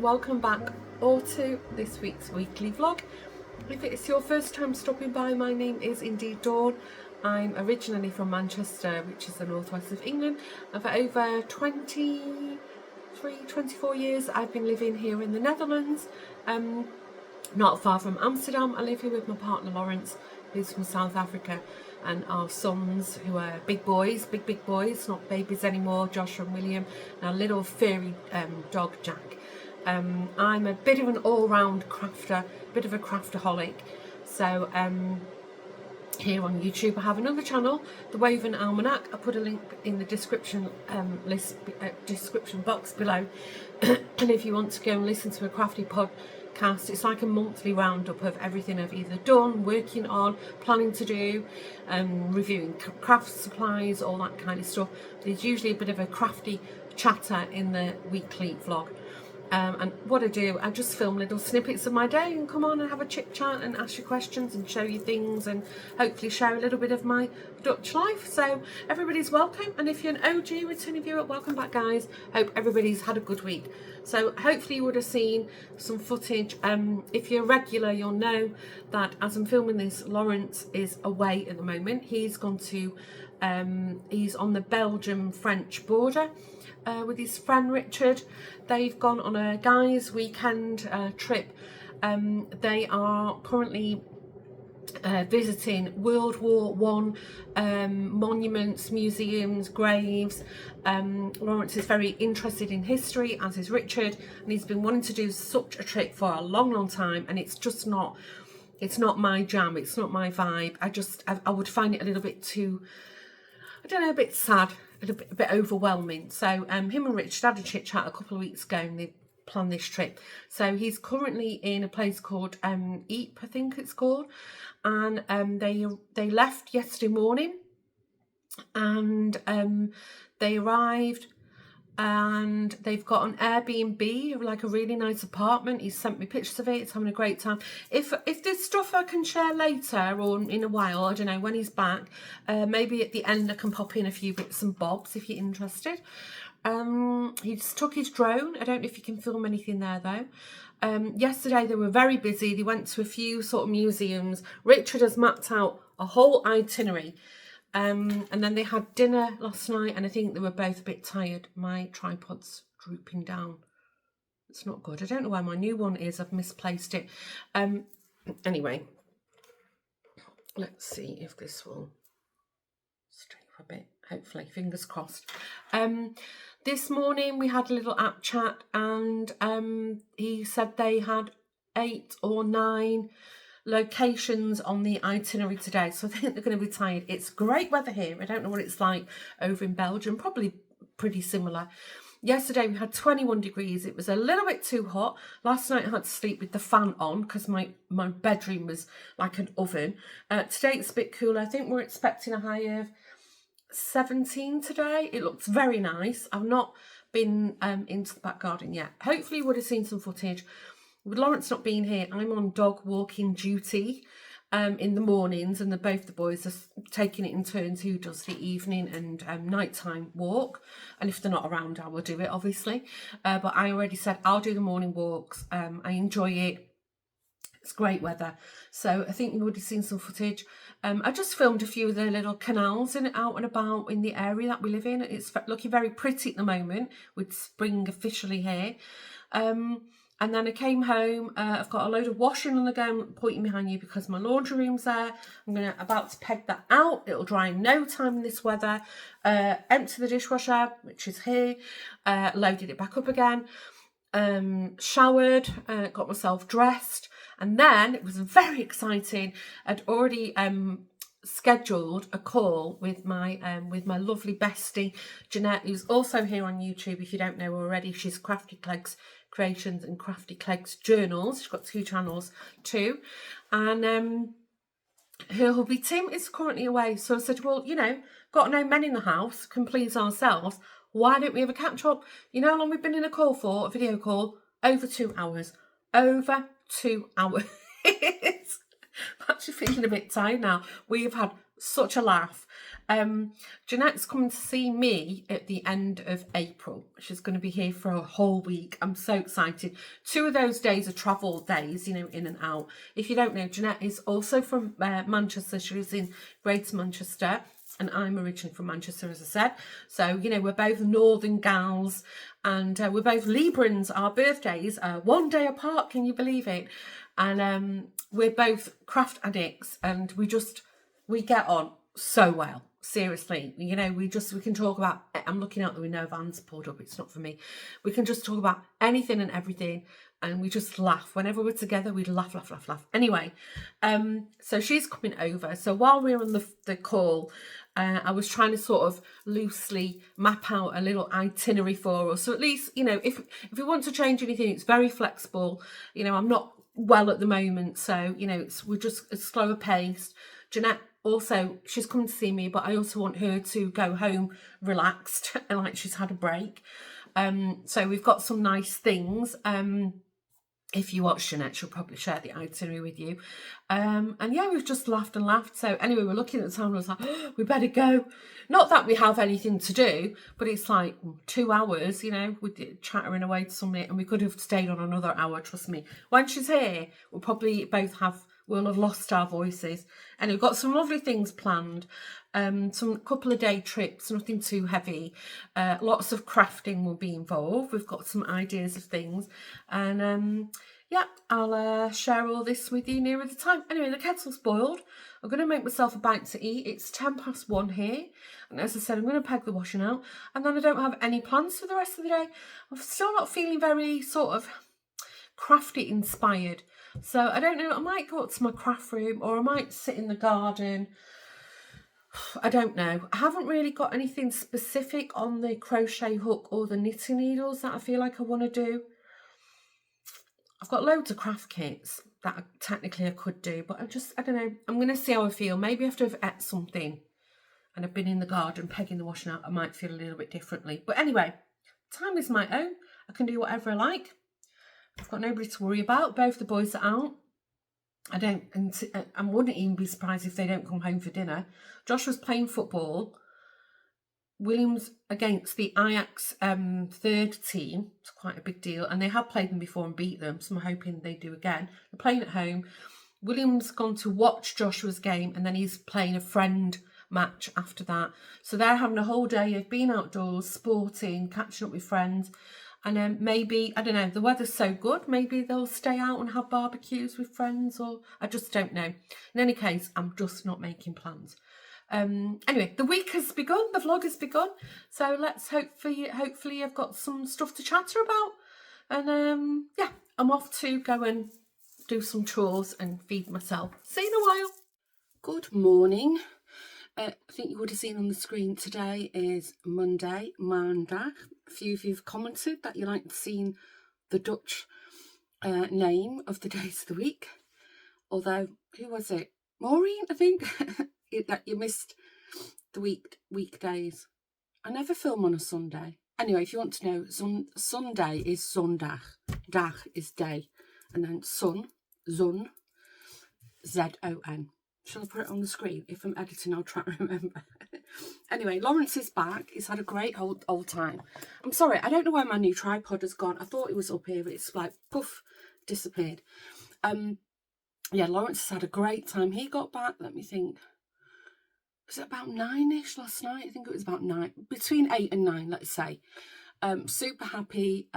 welcome back all to this week's weekly vlog. If it's your first time stopping by, my name is indeed Dawn. I'm originally from Manchester, which is the northwest of England, and for over 24 years I've been living here in the Netherlands, not far from Amsterdam. I live here with my partner Lawrence, who's from South Africa, and our sons, who are big boys, big boys, not babies anymore, Josh and William, and our little furry dog Jack. I'm a bit of an all-round crafter, bit of a craftaholic. So here on YouTube I have another channel, The Woven Almanac. I'll put a link in the description description box below. And if you want to go and listen to a crafty podcast, it's like a monthly roundup of everything I've either done, working on, planning to do, reviewing craft supplies, all that kind of stuff. There's usually a bit of a crafty chatter in the weekly vlog. And what I do, I just film little snippets of my day and come on and have a chit chat and ask you questions and show you things and hopefully share a little bit of my Dutch life. So everybody's welcome, and if you're an OG returning viewer, welcome back guys. Hope everybody's had a good week. So hopefully you would have seen some footage. If you're a regular, you'll know that as I'm filming this, Lawrence is away at the moment. He's gone to he's on the Belgium-French border with his friend Richard. They've gone on a guys weekend trip. They are currently visiting World War One monuments, museums, graves. Lawrence is very interested in history, as is Richard, and he's been wanting to do such a trip for a long time, and it's just not, it's not my jam, it's not my vibe. I would find it a little bit too, I don't know, a bit sad, a bit overwhelming. So him and Rich had a chit chat a couple of weeks ago and they planned this trip. So he's currently in a place called Ypres, I think it's called, and they left yesterday morning, and they arrived and they've got an Airbnb, like a really nice apartment. He's sent me pictures of it. It's having a great time. If there's stuff I can share later or in a while, I don't know, when he's back, maybe at the end I can pop in a few bits and bobs if you're interested. He's took his drone. I don't know if you can film anything there though. Yesterday they were very busy. They went to a few sort of museums. Richard has mapped out a whole itinerary. And then they had dinner last night, and I think they were both a bit tired. My tripod's drooping down. It's not good. I don't know where my new one is. I've misplaced it. Anyway, let's see if this will stay for a bit. Hopefully, fingers crossed. This morning we had a little app chat, and he said they had 8 or 9 locations on the itinerary today, so I think they're going to be tired. It's great weather here. I don't know what it's like over in Belgium, probably pretty similar. Yesterday we had 21 degrees. It was a little bit too hot. Last night I had to sleep with the fan on because my bedroom was like an oven. Today it's a bit cooler. I think we're expecting a high of 17 today. It looks very nice. I've not been into the back garden yet. Hopefully you would have seen some footage. With Lawrence not being here, I'm on dog walking duty in the mornings, and both the boys are taking it in turns who does the evening and nighttime walk. And if they're not around, I will do it, obviously. But I already said I'll do the morning walks. I enjoy it. It's great weather. So I think you would have seen some footage. I just filmed a few of the little canals out and about in the area that we live in. It's looking very pretty at the moment with spring officially here. And then I came home. I've got a load of washing on the go. I'm pointing behind you because my laundry room's there. I'm about to peg that out. It'll dry in no time in this weather. Empty the dishwasher, which is here. Loaded it back up again. Showered. Got myself dressed. And then it was very exciting. I'd already scheduled a call with my lovely bestie Jeanette, who's also here on YouTube. If you don't know already, she's Crafty Clegs Creations and Crafty Clegs Journals. She's got 2 channels too, and her hubby Tim is currently away. So I said, well, you know, got no men in the house, can please ourselves. Why don't we have a catch up? You know how long we've been in a call for? A video call? Over 2 hours. Over 2 hours. I'm actually feeling a bit tired now. We've had such a laugh. Jeanette's coming to see me at the end of April. She's going to be here for a whole week. I'm so excited. 2 of those days are travel days, you know, in and out. If you don't know, Jeanette is also from Manchester. She lives in Greater Manchester, and I'm originally from Manchester, as I said. So, you know, we're both northern gals, and we're both Librans. Our birthdays are 1 day apart, can you believe it? And we're both craft addicts, and we get on so well. Seriously, you know, we can talk about, I'm looking out the window, van's pulled up, it's not for me. We can just talk about anything and everything, and we just laugh. Whenever we're together, we laugh. Anyway, so she's coming over. So while we're on the call, I was trying to sort of loosely map out a little itinerary for us. So at least, you know, if we want to change anything, it's very flexible. You know, I'm not well at the moment, so, you know, we're just a slower paced. Jeanette also, she's coming to see me, but I also want her to go home relaxed and like she's had a break. So we've got some nice things. If you watch Jeanette, she'll probably share the itinerary with you. And yeah, we've just laughed and laughed. So anyway, we're looking at the time and I was like, oh, we better go. Not that we have anything to do, but it's like 2 hours, you know, we're chattering away to something, and we could have stayed on another hour, trust me. When she's here, we'll have lost our voices. And we've got some lovely things planned. Some couple of day trips, nothing too heavy. Lots of crafting will be involved. We've got some ideas of things. And yeah, I'll share all this with you nearer the time. Anyway, the kettle's boiled. I'm going to make myself a bite to eat. It's 1:10 here. And as I said, I'm going to peg the washing out. And then I don't have any plans for the rest of the day. I'm still not feeling very sort of crafty inspired. So I don't know, I might go up to my craft room, or I might sit in the garden. I don't know. I haven't really got anything specific on the crochet hook or the knitting needles that I feel like I want to do. I've got loads of craft kits that technically I could do, but I don't know. I'm going to see how I feel. Maybe after I've ate something and I've been in the garden pegging the washing out, I might feel a little bit differently. But anyway, time is my own. I can do whatever I like. I've got nobody to worry about. Both the boys are out. I wouldn't even be surprised if they don't come home for dinner. Joshua's playing football. William's against the Ajax third team. It's quite a big deal. And they have played them before and beat them, so I'm hoping they do again. They're playing at home. William's gone to watch Joshua's game, and then he's playing a friend match after that. So they're having a whole day of being outdoors, sporting, catching up with friends. And then maybe, I don't know, the weather's so good, maybe they'll stay out and have barbecues with friends, or I just don't know. In any case, I'm just not making plans. Anyway, the week has begun, the vlog has begun. So let's hopefully I've got some stuff to chatter about. And yeah, I'm off to go and do some chores and feed myself. See you in a while. Good morning. I think you would have seen on the screen today is Monday, Maandag. A few of you have commented that you like seeing the Dutch name of the days of the week. Although, who was it? Maureen, I think, that you missed the weekdays. I never film on a Sunday. Anyway, if you want to know, Sunday is zondag. Dag is day. And then zon, Z-O-N. Shall I put it on the screen? If I'm editing, I'll try to remember. Anyway, Lawrence is back. He's had a great old time. I'm sorry, I don't know where my new tripod has gone. I thought it was up here, but it's like, poof, disappeared. Yeah, Lawrence has had a great time. He got back, let me think, was it about 9ish last night? I think it was about 9, between 8 and 9, let's say. Super happy.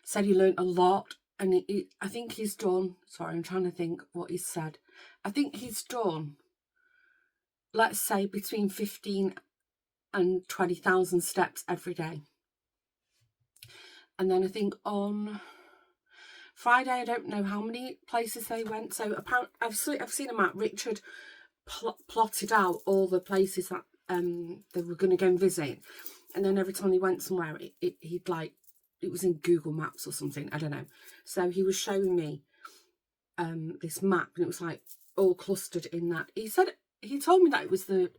Said he learnt a lot. And I think he's done, sorry, I'm trying to think what he said. I think he's done, let's say, between 15 and 20,000 steps every day. And then I think on Friday, I don't know how many places they went. So apparently, I've seen a map. Richard plotted out all the places that they were going to go and visit. And then every time he went somewhere, he'd like, it was in Google Maps or something, I don't know. So he was showing me this map, and it was like all clustered in that. He told me that it was the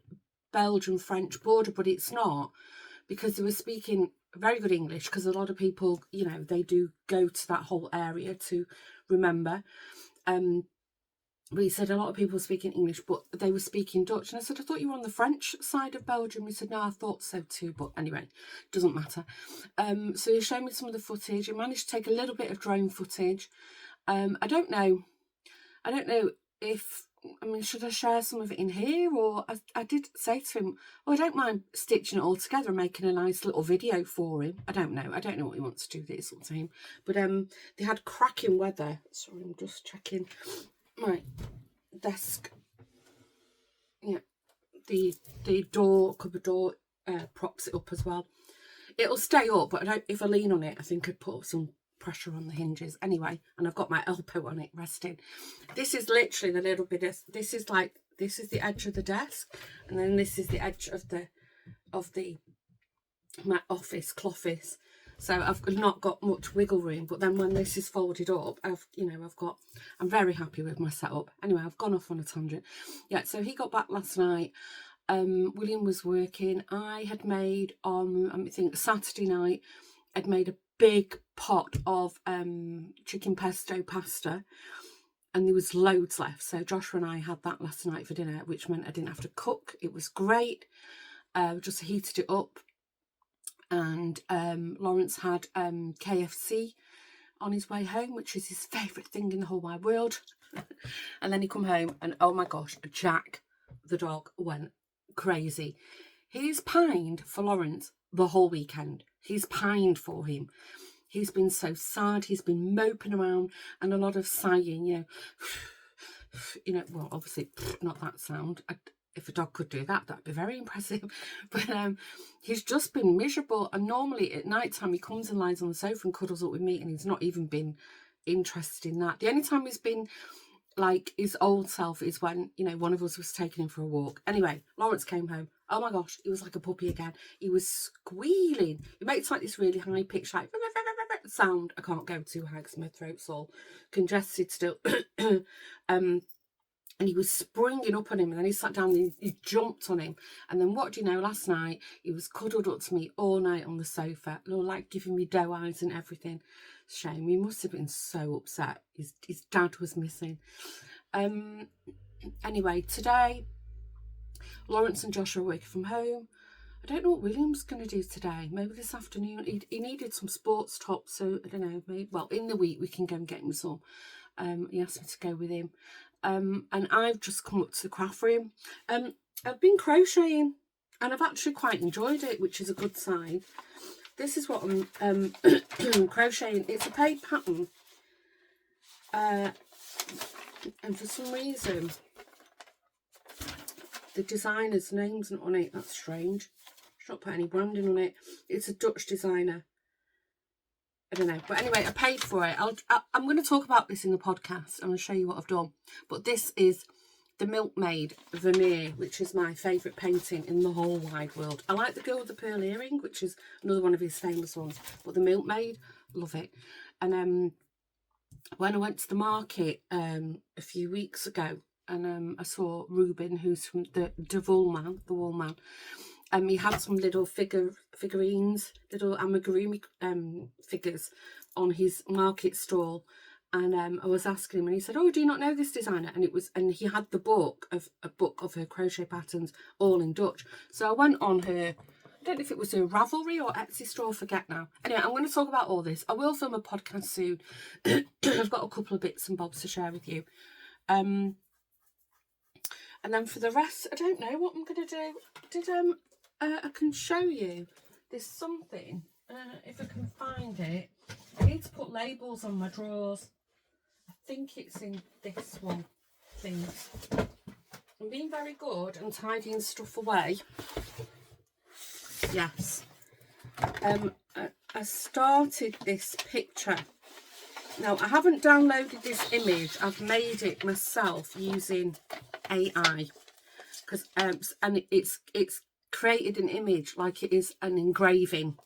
Belgian-French border, but it's not, because they were speaking very good English, because a lot of people, you know, they do go to that whole area to remember. But he said a lot of people were speaking English, but they were speaking Dutch. And I said, I thought you were on the French side of Belgium. He said, no, I thought so too. But anyway, doesn't matter. So he showed me some of the footage. He managed to take a little bit of drone footage. I don't know if, I mean, should I share some of it in here? Or I did say to him, oh, I don't mind stitching it all together and making a nice little video for him. I don't know what he wants to do with it. It's up to him. But they had cracking weather. Sorry, I'm just checking my desk. Yeah, the cupboard door props it up as well. It'll stay up, but if I lean on it, I think I'd put some pressure on the hinges anyway. And I've got my elbow on it resting. This is literally the little bit of, this is the edge of the desk, and then this is the edge of my office, cloffice. So I've not got much wiggle room, but then when this is folded up, I'm very happy with my setup. Anyway, I've gone off on a tangent. Yeah, so he got back last night. William was working. I had made I think Saturday night, I'd made a big pot of chicken pesto pasta, and there was loads left. So Joshua and I had that last night for dinner, which meant I didn't have to cook. It was great. Just heated it up. And Lawrence had KFC on his way home, which is his favourite thing in the whole wide world. And then he come home and, oh my gosh, Jack, the dog, went crazy. He's pined for Lawrence the whole weekend. He's pined for him. He's been so sad. He's been moping around and a lot of sighing, well, obviously not that sound. If a dog could do that, that'd be very impressive. But he's just been miserable. And normally at night time, he comes and lies on the sofa and cuddles up with me, and he's not even been interested in that. The only time he's been like his old self is when, one of us was taking him for a walk. Anyway, Lawrence came home. Oh my gosh, he was like a puppy again. He was squealing. It makes like this really high pitch, like sound. I can't go too high because my throat's all congested still. And he was springing up on him, and then he sat down and he jumped on him. And then what do you know, last night he was cuddled up to me all night on the sofa, like giving me doe eyes and everything. Shame, he must have been so upset. His dad was missing. Anyway, today Lawrence and Josh are working from home. I don't know what William's going to do today. Maybe this afternoon. He needed some sports tops, so I don't know. Maybe, well, in the week we can go and get him some. He asked me to go with him. And I've just come up to the craft room. I've been crocheting and I've actually quite enjoyed it, which is a good sign. This is what I'm crocheting. It's a paid pattern. And for some reason, the designer's name's not on it. That's strange. Should not put any branding on it. It's a Dutch designer. I don't know. But anyway, I paid for it. I'm going to talk about this in the podcast. I'm going to show you what I've done. But this is the Milkmaid Vermeer, which is my favourite painting in the whole wide world. I like the Girl with the Pearl Earring, which is another one of his famous ones. But the Milkmaid, love it. And when I went to the market a few weeks ago, and I saw Ruben, who's from the Wool Man. He had some little figurines, little amigurumi figures on his market stall, and I was asking him, and he said, "Oh, do you not know this designer?" And he had a book of her crochet patterns, all in Dutch. So I went on her, I don't know if it was her Ravelry or Etsy store, I forget now. Anyway, I'm going to talk about all this. I will film a podcast soon. I've got a couple of bits and bobs to share with you. And then for the rest, I don't know what I'm going to do. I can show you. There's something, if I can find it. I need to put labels on my drawers. I think it's in this one, please. I'm being very good and tidying stuff away. Yes. I started this picture. Now, I haven't downloaded this image. I've made it myself using AI. And it's created an image like it is an engraving,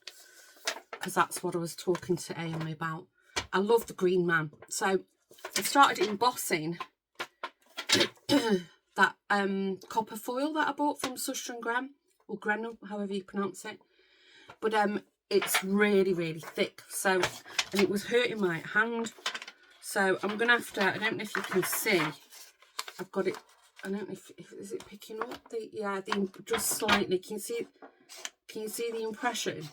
because that's what I was talking to Amy about. I love the green man, so I started embossing that copper foil that I bought from Suster and Graham, or Grenell, however you pronounce it. But it's really, really thick, so, and it was hurting my hand, so I'm gonna have to, I don't know if you can see, I've got it. I don't know if is it picking up just slightly. Can you see the impression?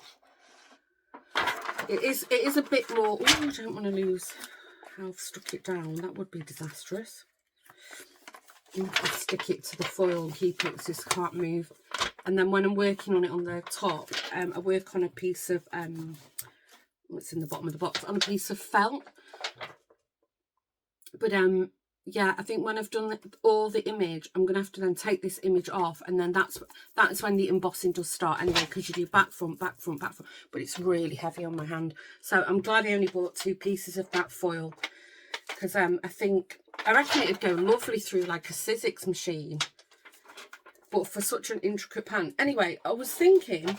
It is a bit more. Oh, I don't want to lose how I've stuck it down. That would be disastrous. I'll stick it to the foil and keep it so it can't move. And then when I'm working on it on the top, I work on a piece of what's in the bottom of the box, on a piece of felt. But yeah, I think when I've done all the image, I'm gonna have to then take this image off, and then that's when the embossing does start anyway, because you do back, front, back, front, back, front. But it's really heavy on my hand, so I'm glad I only bought 2 pieces of that foil, because I reckon it'd go lovely through like a Sizzix machine. But for such an intricate pan. Anyway, I was thinking,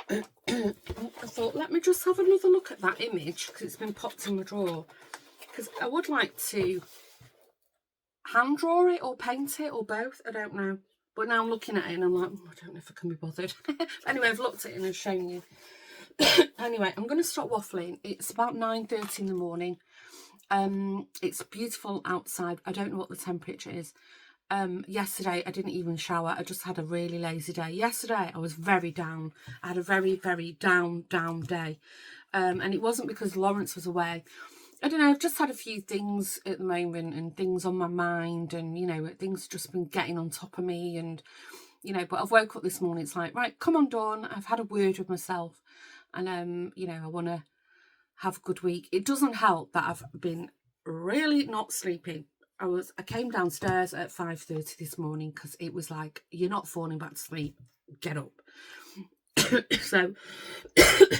I thought, let me just have another look at that image, because it's been popped in my drawer. Because I would like to hand draw it or paint it or both. I don't know. But now I'm looking at it and I'm like, I don't know if I can be bothered. Anyway, I've looked at it and I've shown you. Anyway, I'm going to stop waffling. It's about 9:30 in the morning. It's beautiful outside. I don't know what the temperature is. Yesterday I didn't even shower. I just had a really lazy day. Yesterday I was very down. I had a very, very down day. And it wasn't because Lawrence was away. I don't know, I've just had a few things at the moment and things on my mind, and, you know, things just been getting on top of me, and, you know, but I've woke up this morning, it's like, right, come on, Dawn, I've had a word with myself, and, you know, I want to have a good week. It doesn't help that I've been really not sleeping. I came downstairs at 5:30 this morning because it was like, you're not falling back to sleep, get up. So,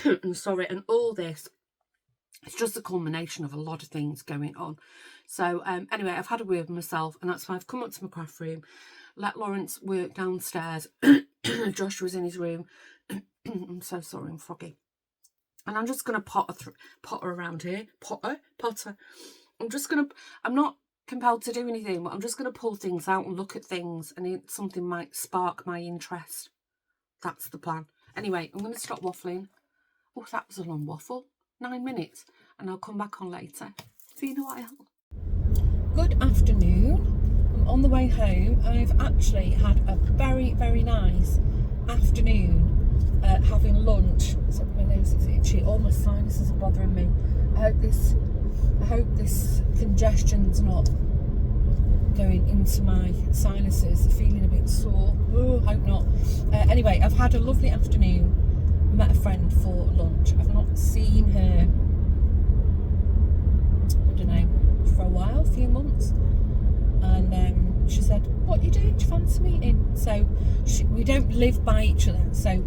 I'm sorry, and all this, it's just a culmination of a lot of things going on. So anyway, I've had a word with myself, and that's why I've come up to my craft room, let Lawrence work downstairs. Josh was in his room. I'm so sorry, I'm froggy. And I'm just going to potter around here. Potter. I'm not compelled to do anything, but I'm just going to pull things out and look at things, and something might spark my interest. That's the plan. Anyway, I'm going to stop waffling. Oh, that was a long waffle. 9 minutes, and I'll come back on later. See you in a while. Good afternoon. I'm on the way home. I've actually had a very, very nice afternoon having lunch. So my nose is itchy. All my sinuses are bothering me. I hope this congestion's not going into my sinuses. Feeling a bit sore. Oh, hope not. Anyway, I've had a lovely afternoon. Met a friend for lunch. I've not seen her, I don't know, for a while, a few months. And she said, what are you doing? Do you fancy meeting? So we don't live by each other. So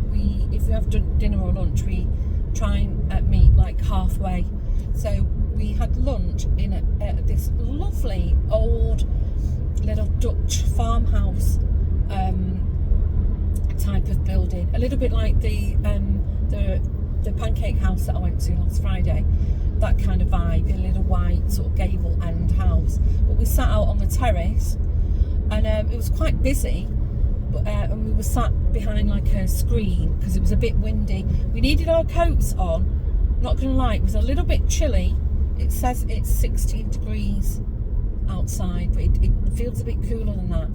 if we have dinner or lunch, we try and meet like halfway. So we had lunch in this lovely old little Dutch farmhouse type of building, a little bit like the pancake house that I went to last Friday, that kind of vibe, a little white sort of gable end house. But we sat out on the terrace, and it was quite busy, but and we were sat behind like a screen because it was a bit windy. We needed our coats on, not gonna lie, it was a little bit chilly. It says it's 16 degrees outside, but it feels a bit cooler than that.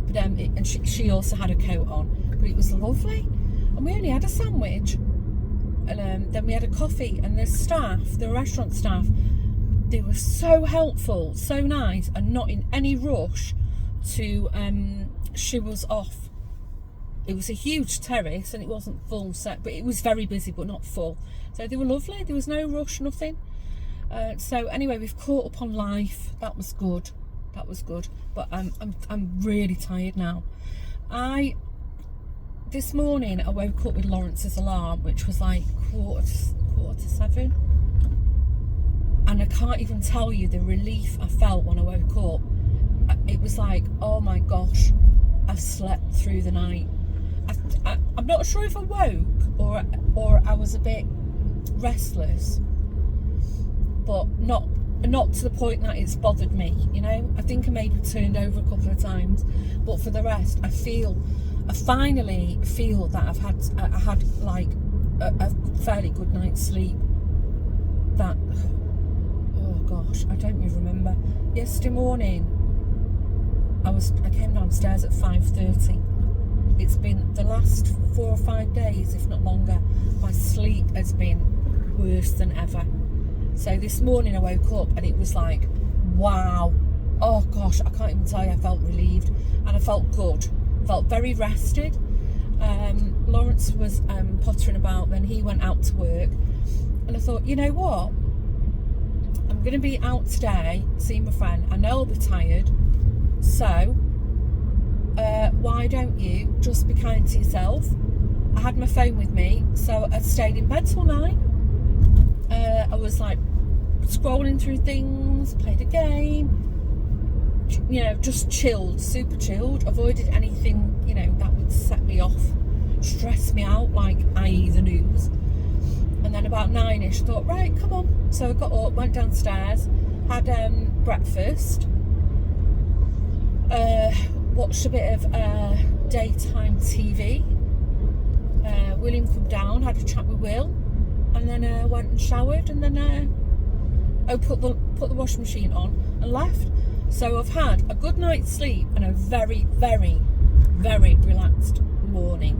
But and she also had a coat on, but it was lovely, and we only had a sandwich, and then we had a coffee. And the restaurant staff, they were so helpful, so nice, and not in any rush to shoo us off. It was a huge terrace and it wasn't full set, but it was very busy but not full. So they were lovely, there was no rush, nothing. So anyway, we've caught up on life. That was good. But I'm really tired now. This morning I woke up with Lawrence's alarm, which was like quarter to 7, and I can't even tell you the relief I felt when I woke up. It was like, oh my gosh, I've slept through the night. I'm not sure if I woke or I was a bit restless, but not to the point that it's bothered me, you know. I think I maybe turned over a couple of times, but for the rest, I finally feel that I had like a fairly good night's sleep. That, oh gosh, I don't even remember. Yesterday morning, I came downstairs at 5:30. It's been the last 4 or 5 days, if not longer, my sleep has been worse than ever. So this morning I woke up and it was like, wow. Oh gosh, I can't even tell you, I felt relieved and I felt good. Felt very rested. Lawrence was pottering about, then he went out to work. And I thought, you know what? I'm going to be out today, seeing my friend. I know I'll be tired. So, why don't you just be kind to yourself? I had my phone with me, so I stayed in bed till 9. I was like scrolling through things, played a game, you know, just chilled, super chilled, avoided anything, you know, that would set me off, stress me out, like i.e. the news. And then about 9ish, thought, right, come on. So I got up, went downstairs, had breakfast, watched a bit of daytime TV. William come down, had a chat with Will, and then went and showered, and then put the washing machine on and left. So I've had a good night's sleep and a very, very, very relaxed morning.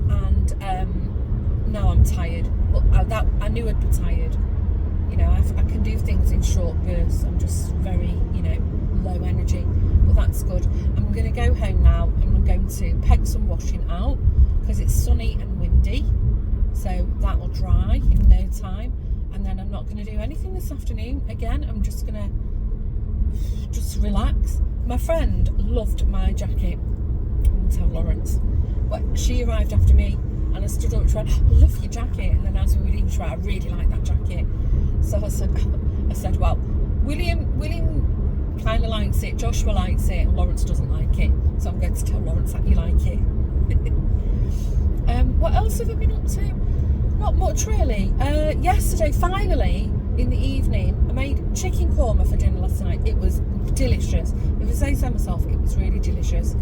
And now I'm tired. But I knew I'd be tired. You know, I can do things in short bursts. I'm just very, you know, low energy. But that's good. I'm going to go home now and I'm going to peg some washing out because it's sunny and windy. So that'll dry in no time. And then I'm not going to do anything this afternoon. Again, I'm just going to relax. My friend loved my jacket. I'm going to tell Lawrence. But she arrived after me and I stood up and she went, I love your jacket. And then as we were leaving, she went, I really like that jacket. So I said, well, William kind of likes it, Joshua likes it, and Lawrence doesn't like it. So I'm going to tell Lawrence that you like it. What else have I been up to? Not much really. Yesterday, finally, in the evening, I made chicken korma for dinner last night. It was delicious. If I say so myself, it was really delicious.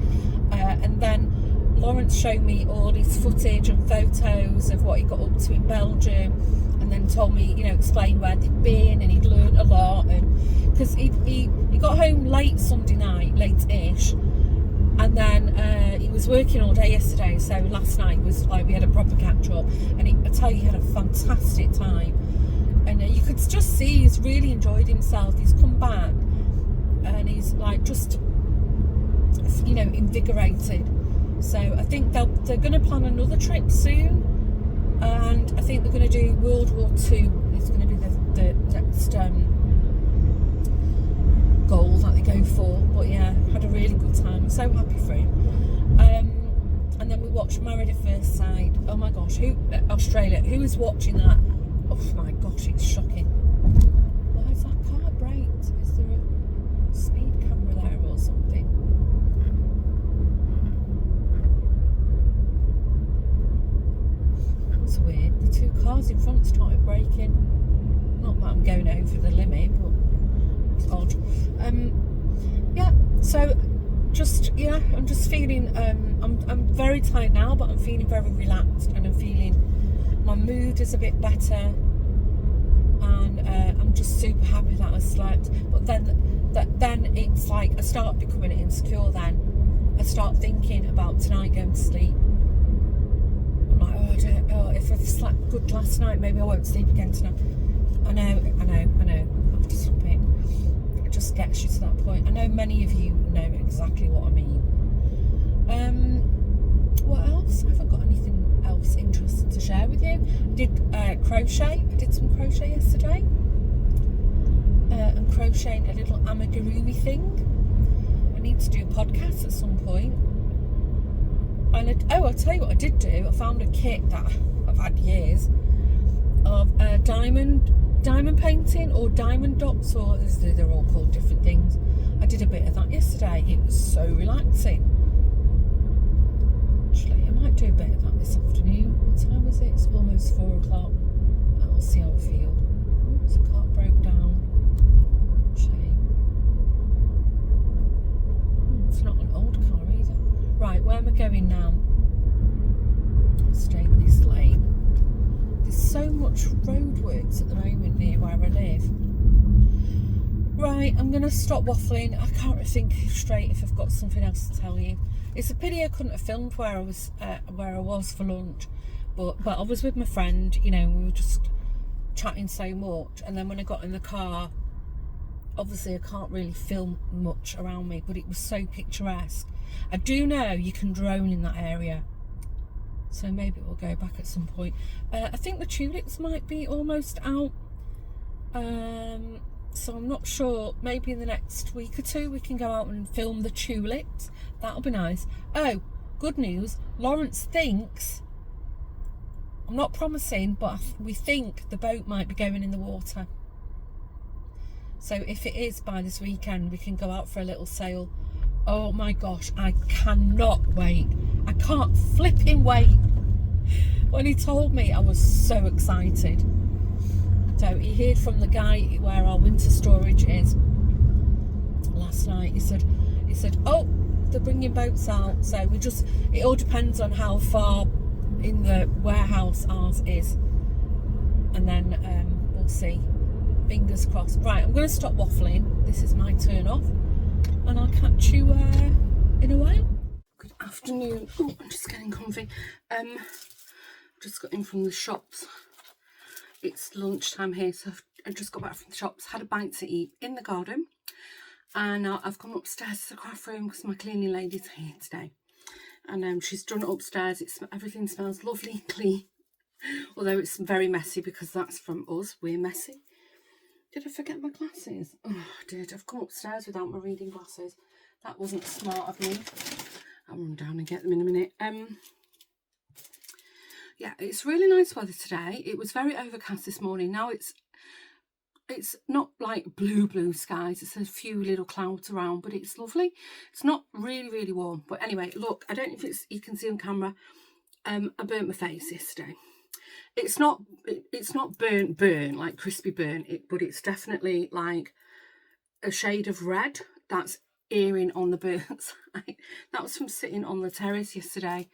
And then Lawrence showed me all his footage and photos of what he got up to in Belgium, and then told me, you know, explain where they'd been, and he'd learned a lot. And because he got home late Sunday night, late-ish, and then he was working all day yesterday. So last night was like we had a proper catch up, and I tell you, he had a fantastic time. And you could just see he's really enjoyed himself. He's come back and he's like just, you know, invigorated. So I think they're going to plan another trip soon, and I think they're going to do World War II. It's going to be the next goal that they go for. But yeah, had a really good time. I'm so happy for him. And then we watched Married at First Sight. Oh my gosh, Australia? Who is watching that? Oh my gosh, it's shocking. Why is that car braked? Is there a speed camera there or something? That's weird. The two cars in front started braking. Not that I'm going over the limit, but it's odd. Yeah, so just, yeah, I'm just feeling, I'm very tired now, but I'm feeling very relaxed, and I'm feeling my mood is a bit better, and I'm just super happy that I slept. But then it's like I start becoming insecure. Then I start thinking about tonight going to sleep. I'm like, if I've slept good last night, maybe I won't sleep again tonight. I know. I have to stop it. It just gets you to that point. I know many of you know exactly what I mean. What else? I haven't got anything else interesting to share with you. I did crochet. I did some crochet yesterday. I'm crocheting a little amigurumi thing. I need to do a podcast at some point. And I'll tell you what I did do. I found a kit that I've had years of diamond painting, or diamond dots, or they're all called different things. I did a bit of that yesterday. It was so relaxing. Actually, I might do a bit of that this afternoon. What time is it? It's almost 4 o'clock. I'll see how I feel. Oh, the car broke down. Shame. It's not an old car either. Right, where am I going now? Stay in this lane. There's so much roadworks at the moment near where I live. Right, I'm going to stop waffling. I can't really think straight if I've got something else to tell you. It's a pity I couldn't have filmed where I was for lunch, but I was with my friend. You know, we were just chatting so much, and then when I got in the car, obviously I can't really film much around me, but it was so picturesque. I do know you can drone in that area, so maybe we'll go back at some point. I think the tulips might be almost out. So I'm not sure, maybe in the next week or two we can go out and film the tulips. That'll be nice. Oh, good news, Lawrence thinks, I'm not promising, but we think the boat might be going in the water. So if it is by this weekend, we can go out for a little sail. Oh my gosh, I cannot wait. I can't flipping wait. When he told me, I was so excited. So he heard from the guy where our winter storage is last night. He said, oh, they're bringing boats out. So it all depends on how far in the warehouse ours is. And then we'll see. Fingers crossed. Right, I'm going to stop waffling. This is my turn off. And I'll catch you in a while. Good afternoon. Oh, I'm just getting comfy. Just got in from the shops. It's lunchtime here, so I've just got back from the shops, had a bite to eat in the garden, and I've come upstairs to the craft room because my cleaning lady's here today, and she's done it upstairs. Everything smells lovely and clean, although it's very messy because that's from us. We're messy. Did I forget my glasses? Oh, I did. I've come upstairs without my reading glasses. That wasn't smart of me. I'll run down and get them in a minute. Yeah, it's really nice weather today. It was very overcast this morning. Now it's not like blue skies. It's a few little clouds around, but it's lovely. It's not really warm. But anyway, look, I don't know if you can see on camera. I burnt my face yesterday. It's not burn like crispy burn, but it's definitely like a shade of red that's earring on the burnt side. That was from sitting on the terrace yesterday.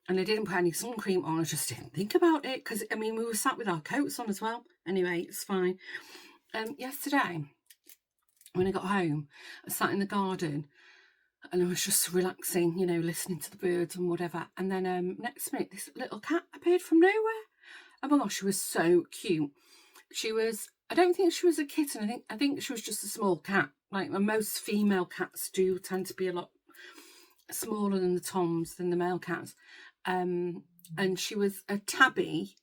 And I didn't put any sun cream on. I just didn't think about it because, I mean, we were sat with our coats on as well. Anyway, it's fine. Yesterday, when I got home, I sat in the garden and I was just relaxing, you know, listening to the birds and whatever. And then next minute, this little cat appeared from nowhere. Oh my gosh, she was so cute. I don't think she was a kitten. I think she was just a small cat. Like most female cats do tend to be a lot smaller than the male cats. And she was a tabby,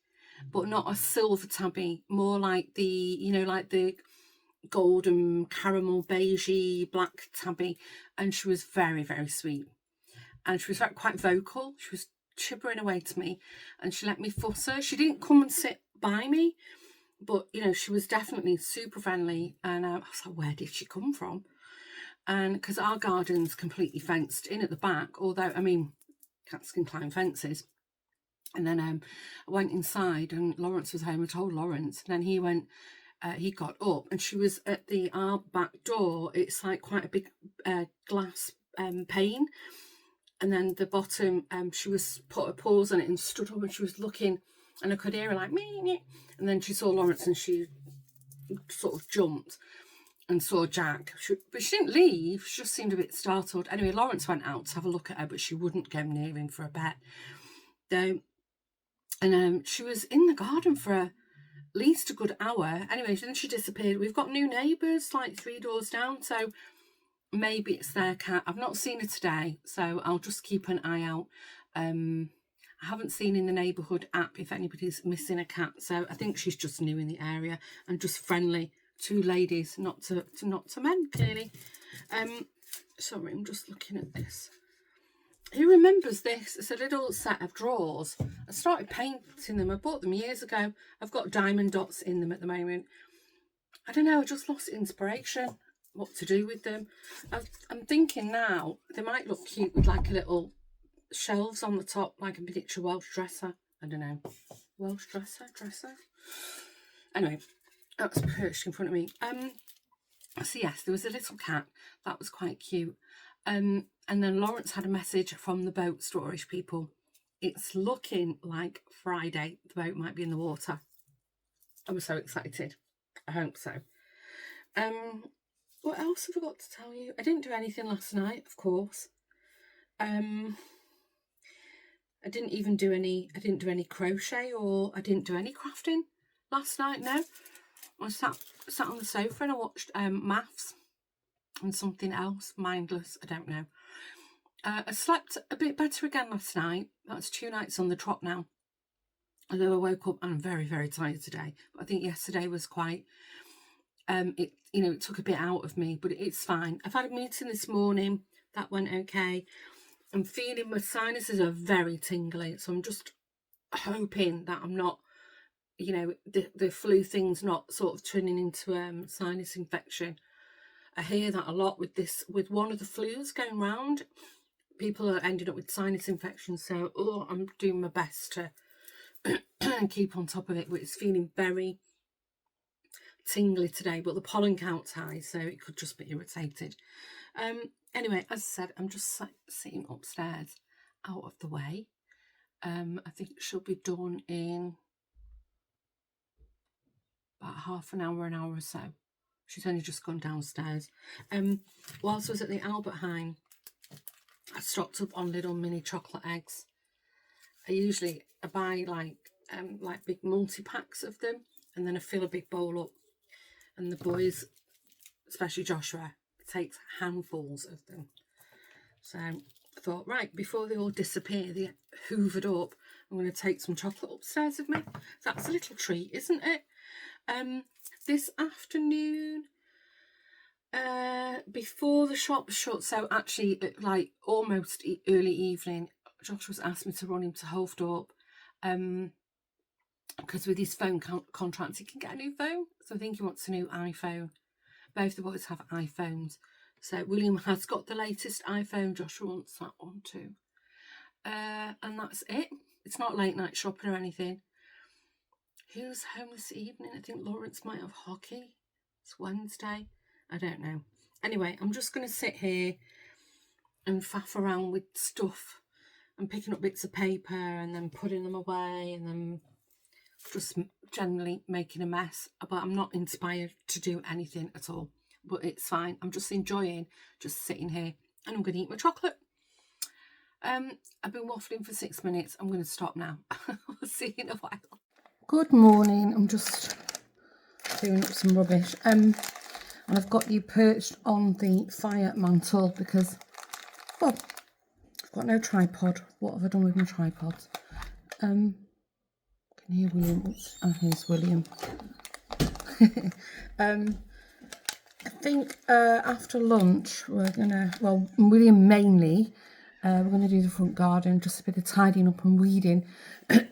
but not a silver tabby, more like the golden caramel beigey black tabby. And she was very sweet, and she was quite vocal. She was chibbering away to me, and she let me fuss her. She didn't come and sit by me, but you know, she was definitely super friendly. And I was like, where did she come from? And because our garden's completely fenced in at the back, although, I mean, cats can climb fences. And then I went inside and Lawrence was home. I told Lawrence, and then he got up, and she was at our back door. It's like quite a big glass pane. And then the bottom, she was put her paws on it and stood up, and she was looking, and I could hear her like, me. And then she saw Lawrence and she sort of jumped and saw Jack, but she didn't leave. She just seemed a bit startled. Anyway, Lawrence went out to have a look at her, but she wouldn't go near him for a bit. Though, and she was in the garden for at least a good hour. Anyway, then she disappeared. We've got new neighbours like 3 doors down, so maybe it's their cat. I've not seen her today, so I'll just keep an eye out. I haven't seen in the neighbourhood app if anybody's missing a cat, so I think she's just new in the area and just friendly to ladies, not to men, clearly. Sorry, I'm just looking at this. Who remembers this? It's a little set of drawers. I started painting them. I bought them years ago. I've got diamond dots in them at the moment. I don't know, I just lost inspiration what to do with them. I'm thinking now they might look cute with like a little shelves on the top, like a miniature Welsh dresser. I don't know. Welsh dresser? Anyway, that's perched in front of me. So yes, there was a little cat. That was quite cute. And then Lawrence had a message from the boat storage people. It's looking like Friday. The boat might be in the water. I was so excited. I hope so. What else have I got to tell you? I didn't do anything last night, of course. I didn't do any crochet, or I didn't do any crafting last night, no. I sat on the sofa and I watched maths and something else, mindless, I don't know. I slept a bit better again last night. That's 2 nights on the trot now. Although I woke up and I'm very, very tired today. But I think yesterday was quite, it took a bit out of me, but it's fine. I've had a meeting this morning. That went okay. I'm feeling my sinuses are very tingly. So I'm just hoping that I'm not, the flu thing's not sort of turning into sinus infection. I hear that a lot with one of the flus going round. People are ending up with sinus infections. So, I'm doing my best to keep on top of it, but it's feeling very tingly today, but the pollen count's high, so it could just be irritated. Anyway, as I said, I'm just sitting upstairs out of the way. I think it should be done in about half an hour or so. She's only just gone downstairs. Whilst I was at the Albert Heijn, I stocked up on little mini chocolate eggs. I buy like big multi-packs of them, and then I fill a big bowl up, and the boys, especially Joshua, takes handfuls of them. So I thought, right, before they all disappear, they get hoovered up, I'm going to take some chocolate upstairs with me. That's a little treat, isn't it? This afternoon, before the shop shut, so actually like almost early evening, Joshua's asked me to run him to Hoofddorp, because with his phone contract he can get a new phone, so I think he wants a new iPhone. Both the boys have iPhones, so William has got the latest iPhone, Joshua wants that one too, and that's it. It's not late night shopping or anything. Who's home this evening? I think Lawrence might have hockey. It's Wednesday. I don't know. Anyway, I'm just going to sit here and faff around with stuff and picking up bits of paper and then putting them away and then just generally making a mess. But I'm not inspired to do anything at all. But it's fine. I'm just enjoying just sitting here, and I'm going to eat my chocolate. I've been waffling for 6 minutes. I'm going to stop now. I'll see you in a while. Good morning. I'm just doing up some rubbish. And I've got you perched on the fire mantle because, well, I've got no tripod. What have I done with my tripods? Can you hear William? Oops. Oh, here's William. I think after lunch we're gonna, well, William mainly, we're gonna do the front garden, just a bit of tidying up and weeding.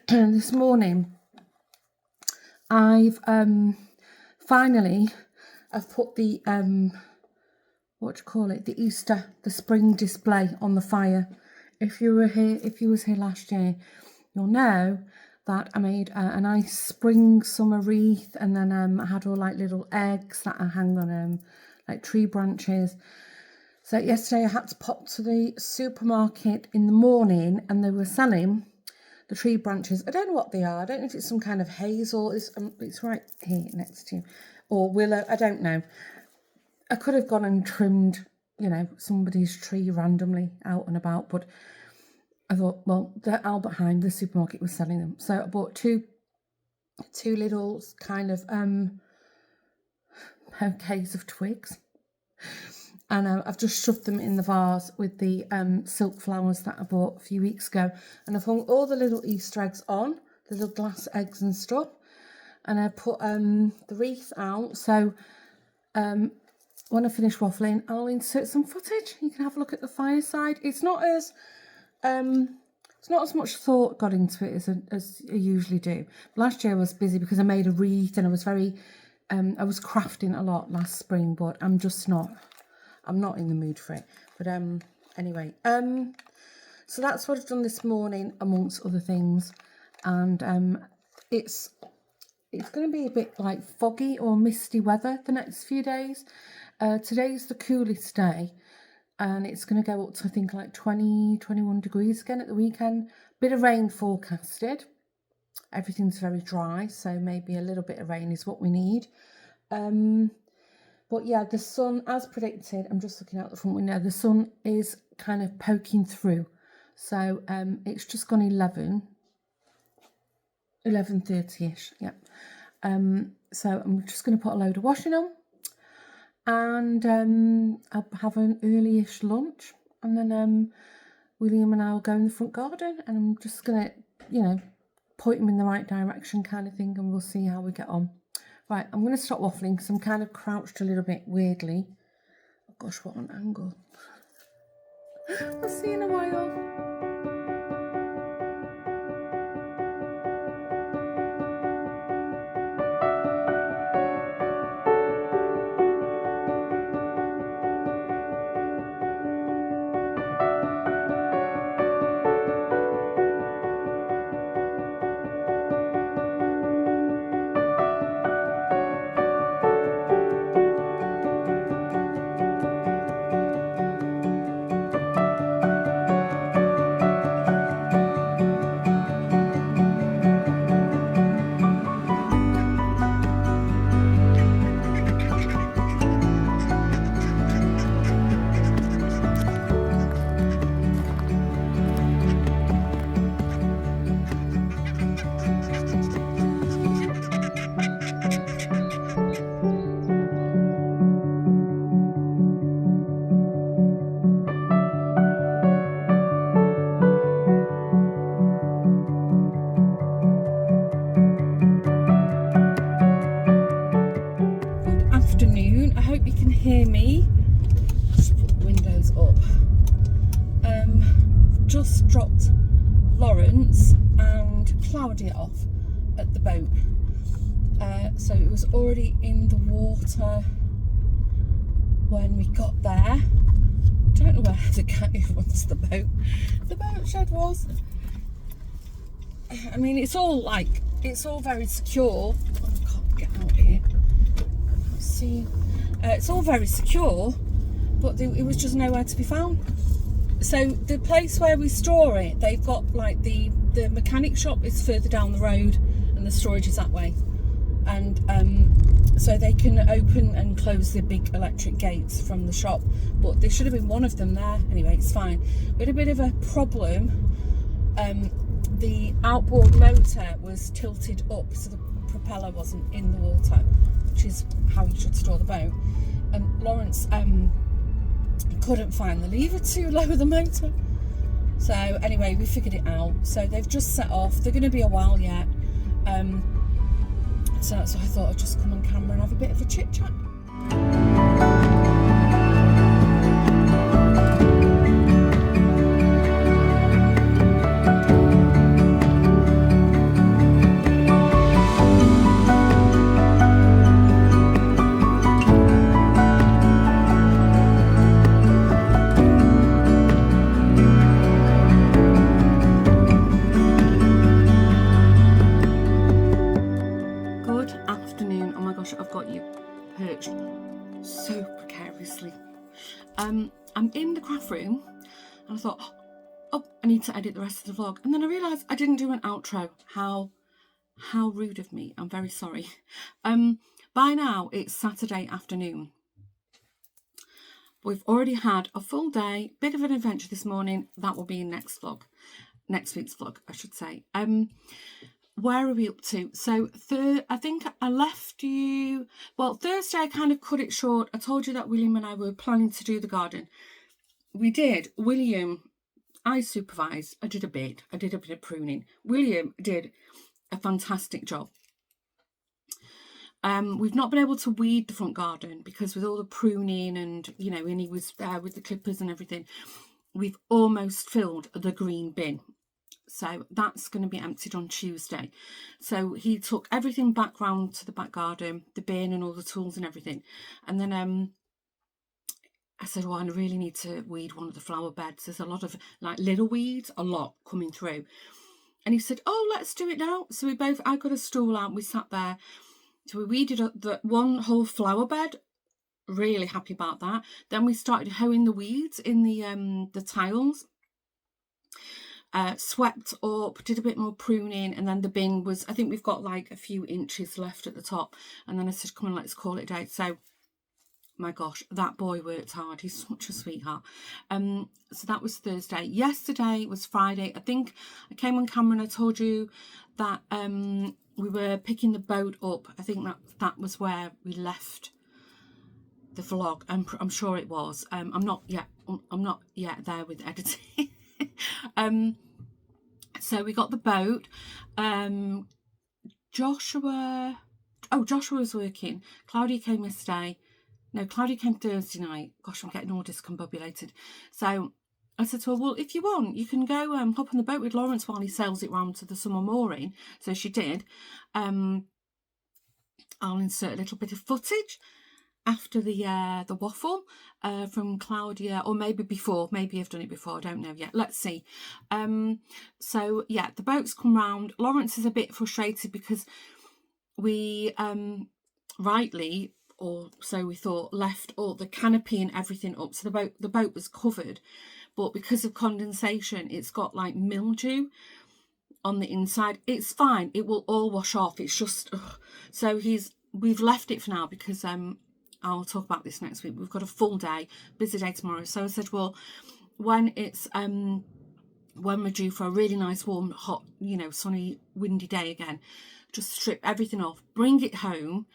This morning I've finally put the the spring display on the fire. If you was here last year, you'll know that I made a nice spring summer wreath, and then I had all like little eggs that I hang on like tree branches. So yesterday I had to pop to the supermarket in the morning, and they were selling the tree branches. I don't know what they are. I don't know if it's some kind of hazel. It's right here next to you, or willow. I don't know. I could have gone and trimmed, somebody's tree randomly out and about, but I thought, well, the Albert Heijn, the supermarket, was selling them. So I bought two little kind of bouquets of twigs. And I've just shoved them in the vase with the silk flowers that I bought a few weeks ago. And I've hung all the little Easter eggs on, the little glass eggs and stuff. And I put the wreath out. So when I finish waffling, I'll insert some footage. You can have a look at the fireside. It's not as much thought got into it as I usually do. Last year I was busy because I made a wreath, and I was crafting a lot last spring, but I'm not in the mood for it. But anyway, so that's what I've done this morning, amongst other things. And it's going to be a bit like foggy or misty weather the next few days. Today's the coolest day, and it's going to go up to, I think, like 20, 21 degrees again at the weekend. Bit of rain forecasted. Everything's very dry, so maybe a little bit of rain is what we need. But yeah, the sun, as predicted, I'm just looking out the front window, the sun is kind of poking through. So it's just gone 11:30ish, yeah. So I'm just going to put a load of washing on, and I'll have an early-ish lunch, and then William and I will go in the front garden, and I'm just going to, you know, point him in the right direction kind of thing, and we'll see how we get on. Right, I'm going to stop waffling because I'm kind of crouched a little bit weirdly. Oh gosh, what an angle. I'll see you in a while. Afternoon, I hope you can hear me. Just put the windows up. Just dropped Lawrence and Claudia off at the boat, so it was already in the water when we got there. Don't know where the guy who runs the boat shed was. I mean, it's all very secure. Oh, I can't get out here. See, it's all very secure, but it was just nowhere to be found. So the place where we store it, they've got like the mechanic shop is further down the road, and the storage is that way, and so they can open and close the big electric gates from the shop, but there should have been one of them there. Anyway, it's fine. We had a bit of a problem. The outboard motor was tilted up, so the propeller wasn't in the water, which is how you should store the boat. And Lawrence couldn't find the lever to lower the motor. So anyway, we figured it out. So they've just set off. They're going to be a while yet. So that's why I thought I'd just come on camera and have a bit of a chit chat. I've got you perched so precariously. I'm in the craft room, and I thought, oh, I need to edit the rest of the vlog, and then I realised I didn't do an outro. How rude of me. I'm very sorry. By now it's Saturday afternoon. We've already had a full day, bit of an adventure this morning. That will be in next week's vlog, I should say. Where are we up to? So I think I left you, well, Thursday I kind of cut it short. I told you that William and I were planning to do the garden. We did. William, I supervised. I did a bit of pruning. William did a fantastic job. We've not been able to weed the front garden because with all the pruning and, you know, and he was there with the clippers and everything, we've almost filled the green bin. So that's going to be emptied on Tuesday. So he took everything back round to the back garden, the bin and all the tools and everything. And then I said, well, I really need to weed one of the flower beds. There's a lot of like little weeds, a lot coming through. And he said, oh, let's do it now. So I got a stool out, we sat there. So we weeded up the one whole flower bed. Really happy about that. Then we started hoeing the weeds in the tiles. Swept up, did a bit more pruning, and then the bin was, I think we've got like a few inches left at the top. And then I said, come on, let's call it a day. So my gosh, that boy worked hard. He's such a sweetheart. So that was Thursday. Yesterday was Friday. I think I came on camera and I told you that we were picking the boat up. I think that was where we left the vlog. I'm sure it was. I'm not yet there with editing. So we got the boat. Joshua was working. Claudia came yesterday. No, Claudia came Thursday night. Gosh, I'm getting all discombobulated. So I said to her, well, if you want, you can go hop on the boat with Lawrence while he sails it round to the summer mooring. So she did. I'll insert a little bit of footage after the waffle from Claudia, or maybe before. Maybe I've done it before. I don't know yet. Let's see. So yeah, the boat's come round. Lawrence is a bit frustrated because we rightly, or so we thought, left all the canopy and everything up, so the boat was covered, but because of condensation it's got like mildew on the inside. It's fine, it will all wash off. It's just so we've left it for now because I'll talk about this next week. We've got a full day, busy day tomorrow. So I said, well, when it's when we're due for a really nice warm hot, you know, sunny windy day again, just strip everything off, bring it home,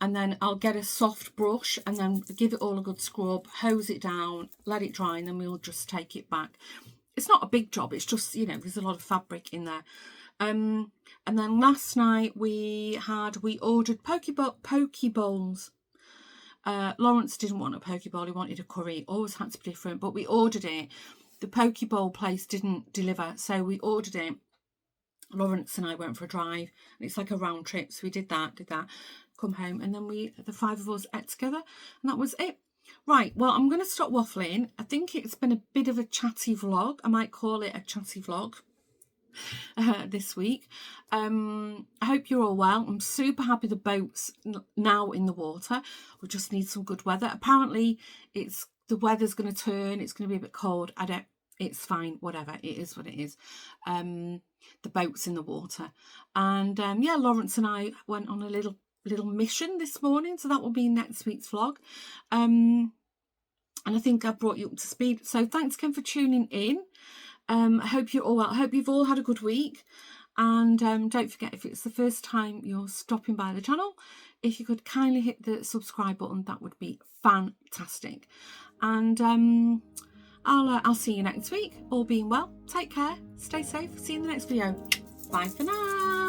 and then I'll get a soft brush and then give it all a good scrub, hose it down, let it dry, and then we'll just take it back. It's not a big job, it's just, you know, there's a lot of fabric in there. And then last night we ordered poke bowls. Lawrence didn't want a poke bowl, he wanted a curry. Always had to be different, but we ordered it. The poke bowl place didn't deliver, so we ordered it. Lawrence and I went for a drive, and it's like a round trip, so we did that, come home, and then the five of us ate together, and that was it. Right, well, I'm going to stop waffling. I think it's been a bit of a chatty vlog. I might call it a chatty vlog this week. I hope you're all well. I'm super happy the boat's now in the water. We just need some good weather. Apparently the weather's going to turn, it's going to be a bit cold. It's fine, whatever, it is what it is. The boat's in the water, and yeah, Lawrence and I went on a little mission this morning, so that will be next week's vlog. And I think I've brought you up to speed, so thanks again for tuning in. I hope you're all well. I hope you've all had a good week, and don't forget, if it's the first time you're stopping by the channel, if you could kindly hit the subscribe button, that would be fantastic. And I'll see you next week, all being well. Take care, stay safe, see you in the next video. Bye for now.